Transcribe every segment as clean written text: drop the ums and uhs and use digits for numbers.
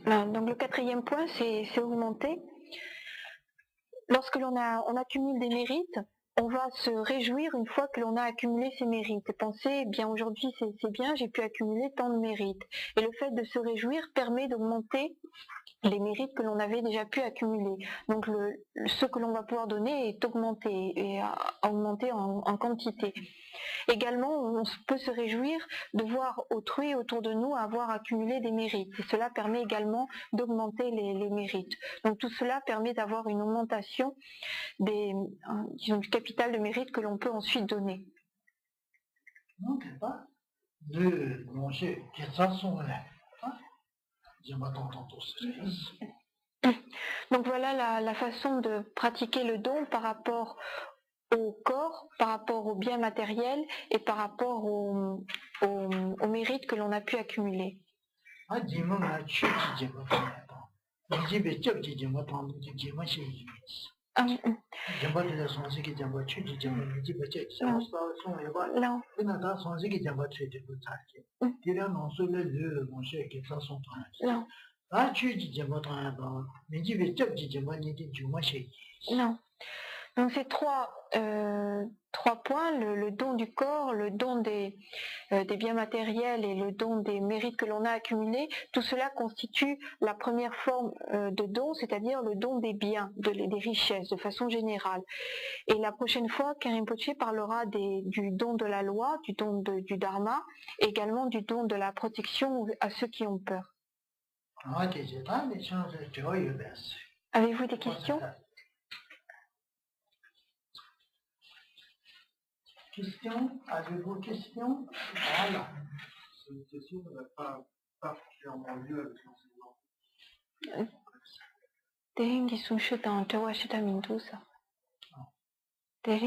Donc le quatrième point, c'est augmenter. Lorsque on accumule des mérites, on va se réjouir une fois que l'on a accumulé ces mérites et penser, eh bien aujourd'hui c'est bien, j'ai pu accumuler tant de mérites. Et le fait de se réjouir permet d'augmenter les mérites que l'on avait déjà pu accumuler. Donc ce que l'on va pouvoir donner est augmenté et augmenté en quantité. Également, on peut se réjouir de voir autrui autour de nous avoir accumulé des mérites. Et cela permet également d'augmenter les mérites. Donc tout cela permet d'avoir une augmentation du capital de mérite que l'on peut ensuite donner. Donc voilà la façon de pratiquer le don par rapport au corps, par rapport aux biens matériels et par rapport au mérite que l'on a pu accumuler. Non. Donc ces trois points, le don du corps, le don des biens matériels et le don des mérites que l'on a accumulés, tout cela constitue la première forme de don, c'est-à-dire le don des biens, des richesses de façon générale. Et la prochaine fois, Karim Poché parlera du don de la loi, du don du dharma, et également du don de la protection à ceux qui ont peur. Avez-vous des questions? Avez-vous questions? Voilà. Cette question n'a pas particulièrement lieu avec l'enseignement. Des qui sont chutes dans Jawa Shitamin tout ça. Des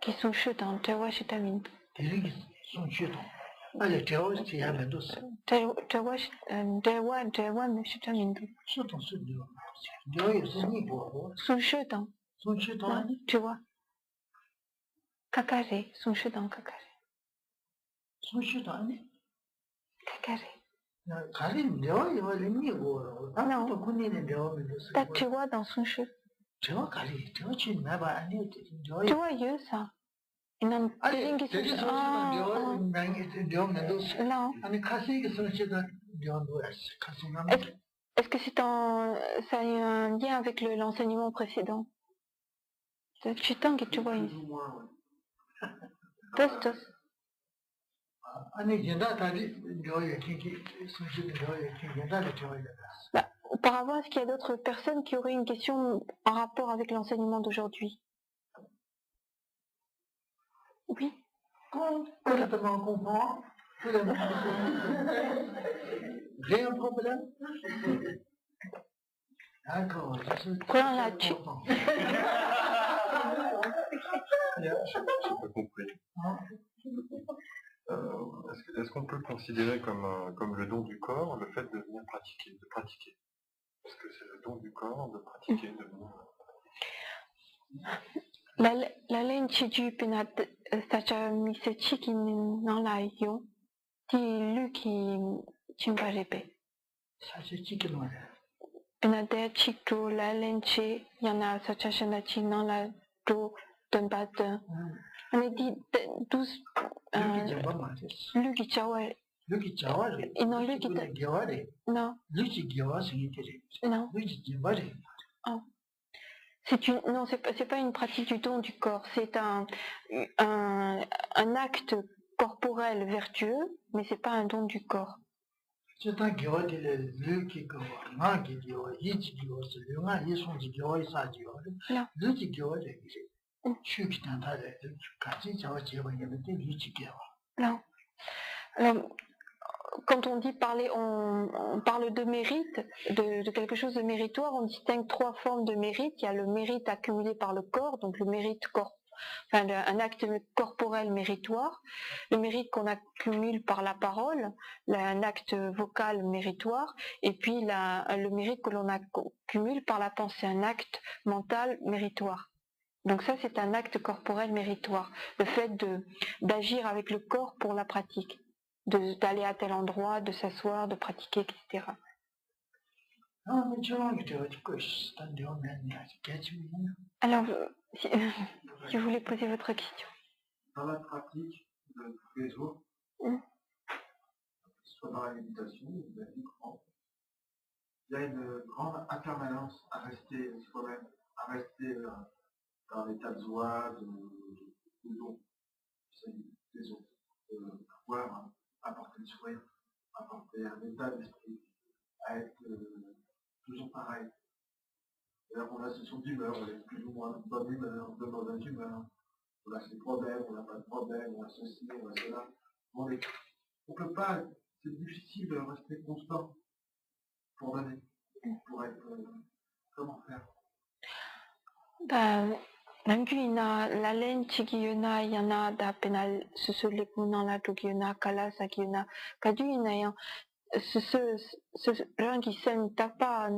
qui sont chutes dans Jawa Shitamin. Des qui sont chutes dans. Allez, Jawa Shitamin tout ça. Jawa Shitamin tout. Chutes dans ce Jawa. Jawa c'est ni pour. Sont chutes dans. Sont chutes dans. Tu vois. Kakare, sont chutes dans Kakare. Sont chutes dans. Kakare. Non. Tu vois dans son chute. Tu vois ça. Non. Est-ce que ça a un lien avec l'enseignement précédent? Tu t'en que tu vois ici. Auparavant, est-ce qu'il y a d'autres personnes qui auraient une question en rapport avec l'enseignement d'aujourd'hui? Oui. Complètement comprend. J'ai un problème. D'accord, je suis très content. Je n'ai pas compris. Est-ce qu'on peut considérer comme le don du corps le fait de venir pratiquer? Est-ce que c'est le don du corps de pratiquer, de venir... La lente du penat sacha misechi qui n'en la yon ti lu qui chimbajepe. Sacha chiki non. Penat chikto la lente yana sacha shanachi n'en la do d'un bat. On est dit 12 Luki Chawa. Luki Chawa. Non, Luki Non. Luki Chawa, c'est non. Luki Chawa. Oh. Non, c'est pas une pratique du don du corps, c'est un acte corporel vertueux, mais c'est pas un don du corps. C'est un gywa de Luki Chawa, nga gywa, yichi gywa, nga yisonji gywa, isa gywa. Luki Chawa de Non. Alors, quand on dit parler, on parle de mérite, de quelque chose de méritoire, on distingue trois formes de mérite. Il y a le mérite accumulé par le corps, donc le mérite un acte corporel méritoire, le mérite qu'on accumule par la parole, un acte vocal méritoire, et puis le mérite que l'on accumule par la pensée, un acte mental méritoire. Donc ça, c'est un acte corporel méritoire. Le fait d'agir avec le corps pour la pratique, d'aller à tel endroit, de s'asseoir, de pratiquer, etc. Alors, si vous voulez poser votre question. Dans la pratique de tous les jours, soit dans la méditation ou la vie courante, il y a une grande impermanence à rester soi-même, à rester dans l'état de joie, de don, des autres, de pouvoir apporter le sourire, apporter un état d'esprit, à être toujours pareil. D'ailleurs, on a ce son d'humeur, on est plus ou moins de bonne humeur, de mauvaise humeur, on a ses problèmes, on n'a pas de problème, on a ceci, on a cela. On ne peut pas, c'est difficile de rester constant pour donner, pour être, comment faire? Même qu'il y a la laine qui y en a d'appel ce les pounans là tout qui y en a cala ça qui y en a cadu y en a ce gens qui s'aiment t'as pas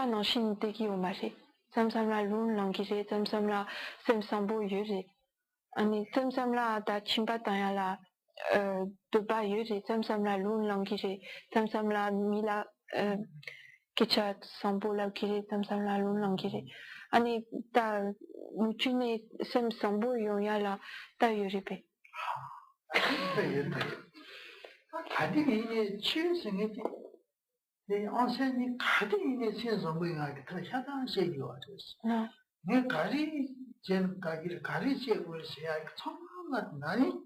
dans Chine qui au marché sam la lune l'anguille sam la sem sambo yeux ani sam la ta chimpa ta la de ba yeux sam la lune l'anguille sam la mila Kichat sambola kiri tam samla lun lang kiri. Ani ta mutune sem sambo yon ya la ta yuripe. Kadi ini chiu singeti, ne enseigne kadi ini sin sambo yon ya kita shatan shegi waris. Ne kari jen kari shegi se ya tsonga nani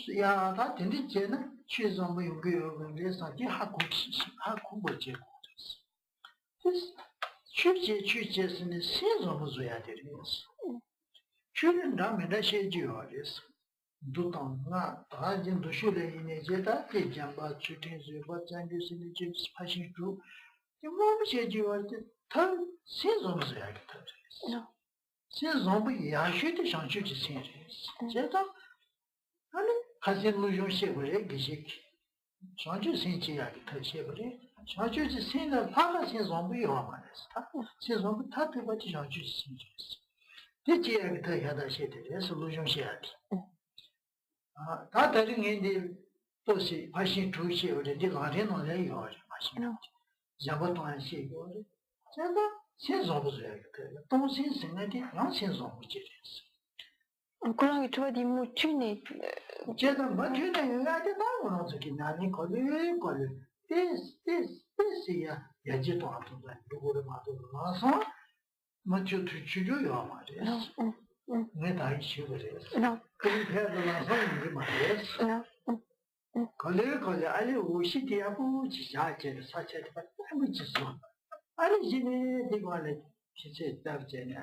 ya ta tendi jena chiu sambo yon ge le sa ki haku bo je. 취재是呢，现状不重要的意思。去年他们那些就好的是，都当啊，大家都学了一年级，他再讲吧，去听说吧，讲就是呢，就是拍清楚，就我们些就好的，他现状不重要的他这意思。现状不一样，学的上去就现这意思。这当，啊呢，还是录用写过来这些，上去现这样的他写过来。上去是现在他和现状不一样嘛，他现状不他对吧？就上去是现在是，这这样他下头写的也是录用写的，啊，他这里面的都是把新主写的，这哪天哪天有的把新，也不当然写过的，这个现状不是这个，东西生来的让现状不这件事。그런 게 좋아디 무추네. 제가 무추네 요야데 나오는 저기 나니 걸리 됐어야 야지도 안 된다. 누구를 봐도 나서 먼저 주주요 말이야. 내 다이 쉬고래요. 그럼 배도 나서 이제 말이야. 걸리 아니 오시디야 부지자제 사체도 아무 짓어. 아니 지네 되고래 진짜 답제네.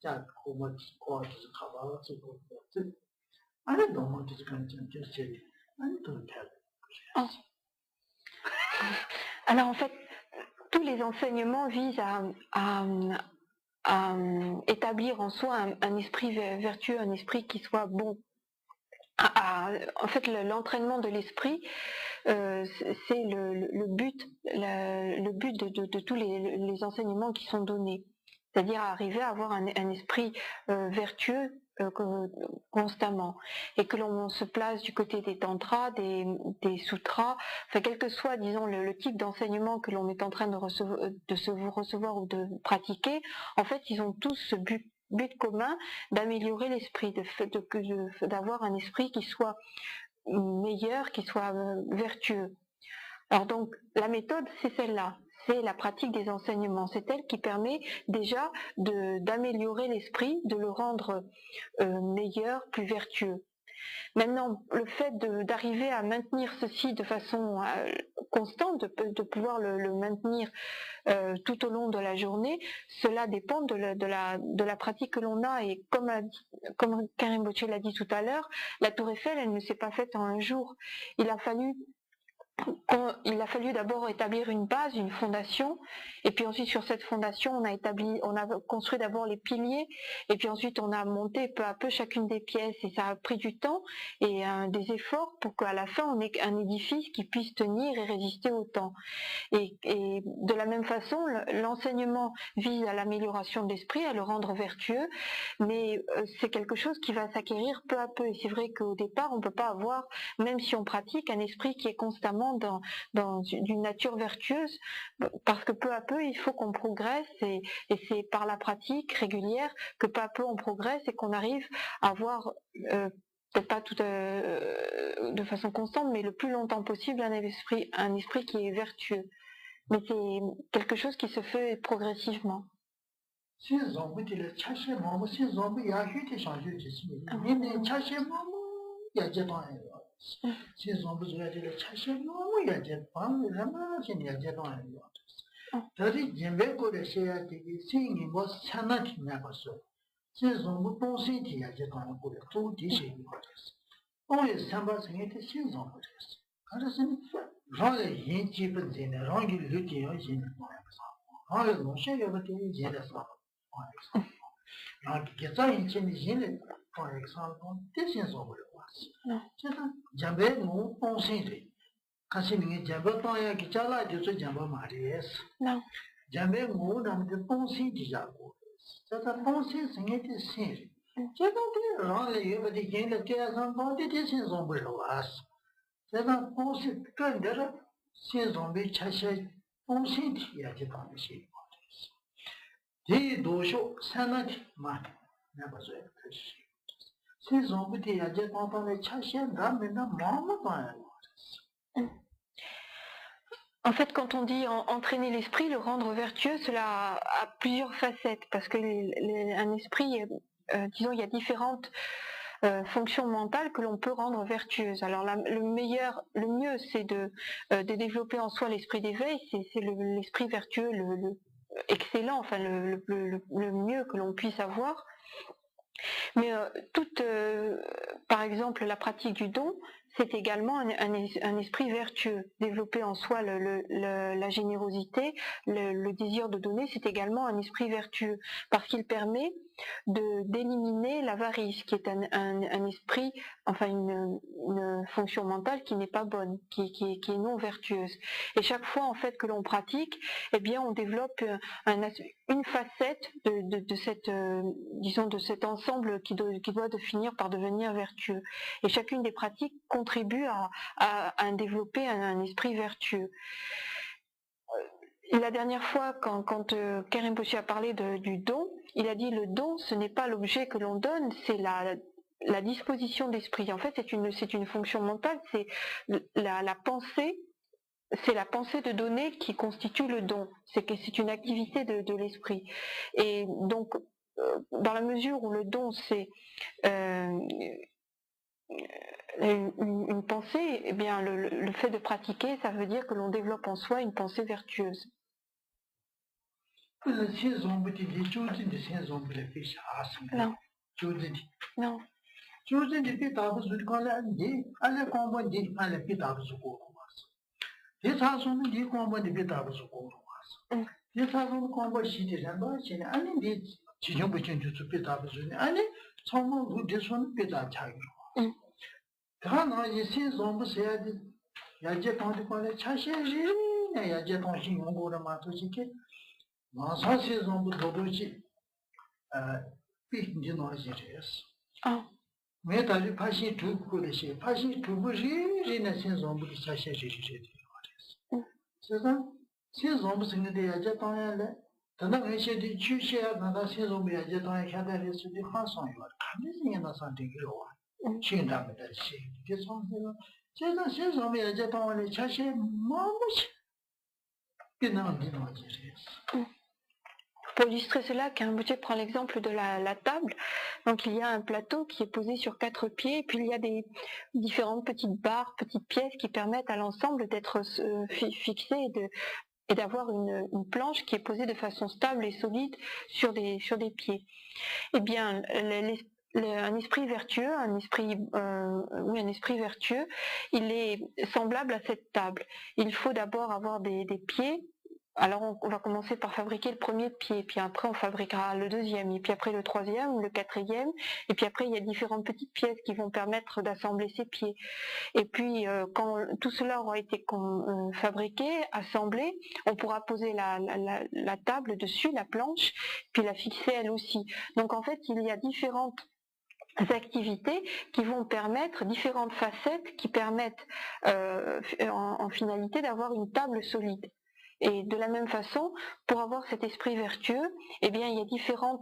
자 고모 고아도 가봐 주고 아니 너무 지금 좀 just 아니 또 돼. Alors en fait, tous les enseignements visent à établir en soi un esprit vertueux, un esprit qui soit bon. En fait, l'entraînement de l'esprit, c'est le but de tous les enseignements qui sont donnés. C'est-à-dire arriver à avoir un esprit vertueux constamment, et que l'on se place du côté des tantras, des sutras, enfin quel que soit, disons, le type d'enseignement que l'on est en train de recevoir ou de pratiquer, en fait, ils ont tous ce but commun d'améliorer l'esprit, d'avoir un esprit qui soit meilleur, qui soit vertueux. Alors donc, la méthode, c'est celle-là. C'est la pratique des enseignements. C'est elle qui permet déjà d'améliorer l'esprit, de le rendre meilleur, plus vertueux. Maintenant, le fait d'arriver à maintenir ceci de façon constante, de pouvoir le maintenir tout au long de la journée, cela dépend de la pratique que l'on a. Et comme Karim Boche l'a dit tout à l'heure, la Tour Eiffel, elle ne s'est pas faite en un jour. Il a fallu il a fallu d'abord établir une base, une fondation, et puis ensuite sur cette fondation on a construit d'abord les piliers, et puis ensuite on a monté peu à peu chacune des pièces, et ça a pris du temps et des efforts pour qu'à la fin on ait un édifice qui puisse tenir et résister au temps. Et de la même façon, l'enseignement vise à l'amélioration de l'esprit, à le rendre vertueux, mais c'est quelque chose qui va s'acquérir peu à peu. Et c'est vrai qu'au départ, on ne peut pas avoir, même si on pratique, un esprit qui est constamment d'une nature vertueuse, parce que peu à peu, il faut qu'on progresse, et c'est par la pratique régulière que peu à peu on progresse et qu'on arrive à avoir peut-être pas tout de façon constante, mais le plus longtemps possible, un esprit qui est vertueux. Mais c'est quelque chose qui se fait progressivement. En fait, quand on dit entraîner l'esprit, le rendre vertueux, cela a plusieurs facettes, parce que un esprit, disons, il y a différentes fonctions mentales que l'on peut rendre vertueuses. Alors le mieux, c'est de développer en soi l'esprit d'éveil, c'est l'esprit vertueux, le excellent, enfin le mieux que l'on puisse avoir. Mais par exemple, la pratique du don, c'est également un esprit vertueux. Développer en soi la générosité, le désir de donner, c'est également un esprit vertueux, parce qu'il permet d'éliminer l'avarice, qui est un esprit, enfin une fonction mentale qui n'est pas bonne, qui est non vertueuse. Et chaque fois en fait que l'on pratique, eh bien on développe une facette de cette, disons, de cet ensemble qui doit finir par devenir vertueux. Et chacune des pratiques contribue à développer un esprit vertueux. La dernière fois, quand Karim Pochi a parlé du don, il a dit le don, ce n'est pas l'objet que l'on donne, c'est la disposition d'esprit. En fait, c'est une fonction mentale, c'est la pensée. C'est la pensée de donner qui constitue le don. C'est une activité de l'esprit. Et donc, dans la mesure où le don, c'est une pensée, eh bien, le fait de pratiquer, ça veut dire que l'on développe en soi une pensée vertueuse. Non. Non. Pour illustrer cela, Karim Pochi prend l'exemple de la table. Donc il y a un plateau qui est posé sur 4 pieds, et puis il y a des différentes petites barres, petites pièces qui permettent à l'ensemble d'être fixées et d'avoir une planche qui est posée de façon stable et solide sur des pieds. Eh bien, un esprit vertueux, un esprit vertueux, il est semblable à cette table. Il faut d'abord avoir des pieds. Alors on va commencer par fabriquer le premier pied, puis après on fabriquera le deuxième, et puis après le troisième, le quatrième, et puis après il y a différentes petites pièces qui vont permettre d'assembler ces pieds. Et puis quand tout cela aura été fabriqué, assemblé, on pourra poser la table dessus, la planche, puis la fixer elle aussi. Donc en fait il y a différentes activités qui vont permettre, différentes facettes qui permettent en finalité d'avoir une table solide. Et de la même façon, pour avoir cet esprit vertueux, eh bien, il y a différents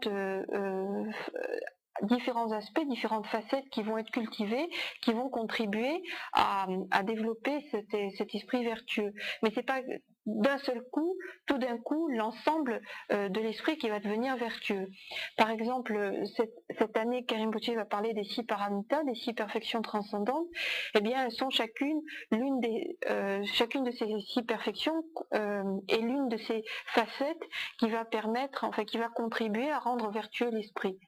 aspects, différentes facettes qui vont être cultivées, qui vont contribuer à développer cet esprit vertueux. Mais c'est pas d'un seul coup, tout d'un coup, l'ensemble de l'esprit qui va devenir vertueux. Par exemple, cette année, Karim Boutier va parler des 6 paramitas, des 6 perfections transcendantes. Eh bien, elles sont chacune de ces 6 perfections est l'une de ces facettes qui va permettre, enfin, qui va contribuer à rendre vertueux l'esprit.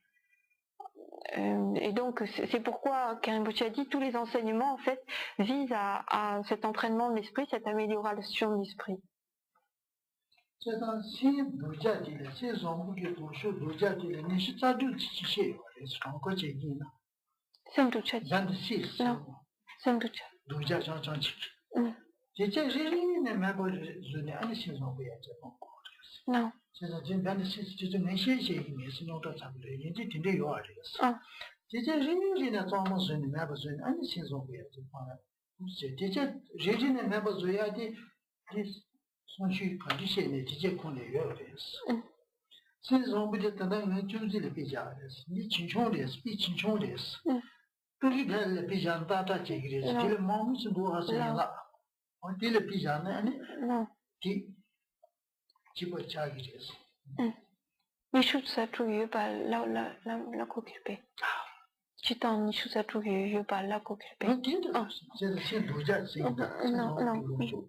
Et donc, c'est pourquoi Karim Boutier a dit tous les enseignements, en fait, visent à cet entraînement de l'esprit, cette amélioration de l'esprit. Non.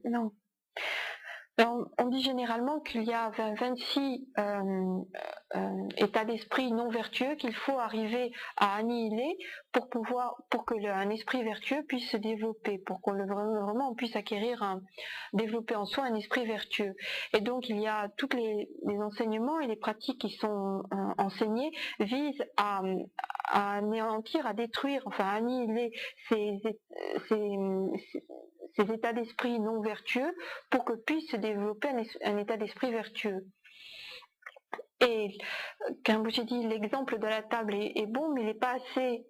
Non. Alors, on dit généralement qu'il y a 26 états d'esprit non vertueux qu'il faut arriver à annihiler pour que un esprit vertueux puisse se développer, pour qu'on vraiment on puisse développer en soi un esprit vertueux. Et donc il y a tous les enseignements et les pratiques qui sont enseignés visent à anéantir, à détruire, enfin à annihiler ces états d'esprit non vertueux pour que puisse se développer un état d'esprit vertueux. Et comme j'ai dit, l'exemple de la table est bon, mais il n'est pas assez,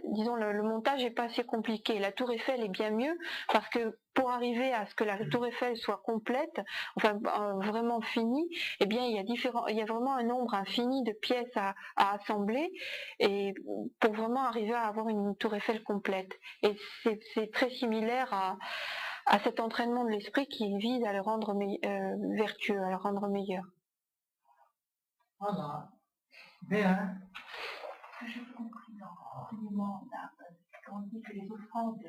disons, le montage n'est pas assez compliqué. La tour Eiffel est bien mieux parce que pour arriver à ce que la tour Eiffel soit complète, enfin vraiment finie, eh bien il y a vraiment un nombre infini de pièces à assembler et pour vraiment arriver à avoir une tour Eiffel complète. Et c'est très similaire à cet entraînement de l'esprit qui vise à le rendre vertueux, à le rendre meilleur. Voilà. Bien. Ce que j'ai compris dans l'enseignement, quand on dit que les offrandes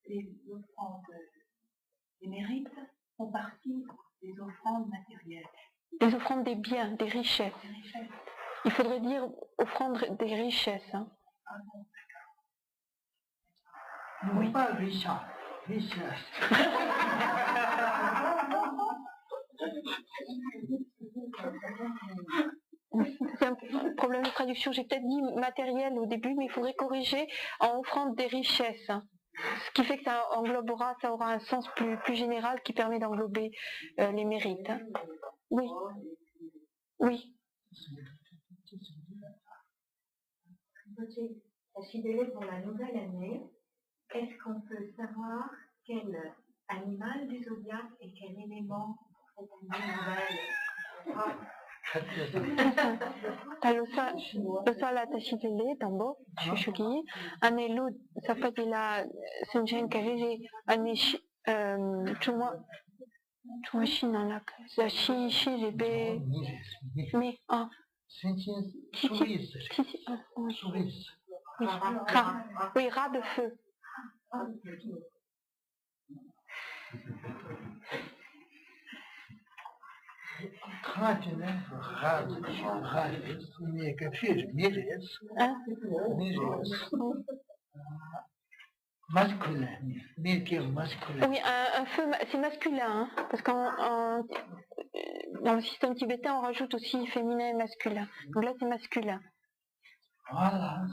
des mérites font partie des offrandes matérielles. Des offrandes des biens, des richesses. Il faudrait dire offrandes des richesses. Hein. Ah bon, d'accord. Oui. Pas richesse. C'est un problème de traduction. J'ai peut-être dit matériel au début, mais il faudrait corriger en offrande des richesses. Ce qui fait que ça aura un sens plus général qui permet d'englober les mérites. Hein. Oui. Oui. La fidélité pour la nouvelle année, est-ce qu'on peut savoir quel animal du zodiaque et quel élément pour cette année nouvelle? Losa tashidele tambo shugi anelu sapatila senjen kariri anish chuma shinalak shi rebe mais ah oui rat de feu. Katine, Radis, Miris, masculin, masculin. Oui, un feu, c'est masculin, hein, parce dans le système tibétain, on rajoute aussi féminin et masculin. Donc là, c'est masculin. Voilà.